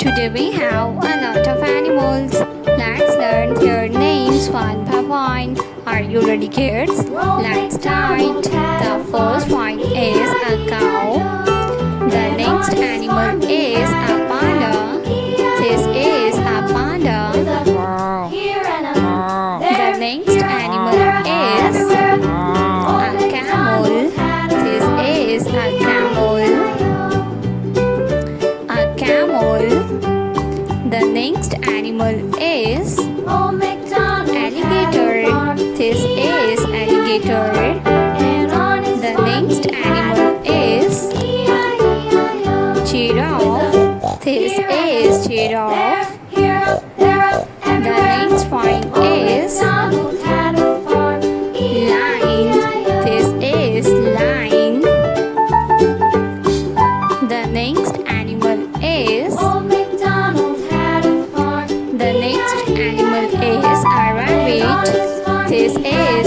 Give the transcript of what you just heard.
Today we have a lot of animals. Let's learn their names one by one. Are you ready, kids? Let's start. The first one is a cow. The next animal is a panda. This is a panda. The next animal is a camel. This is a camel. A camel. The next animal is alligator. This is alligator. The next animal is giraffe. This is giraffe. The next one is lion. This is lion. The next animal is a rabbit. This is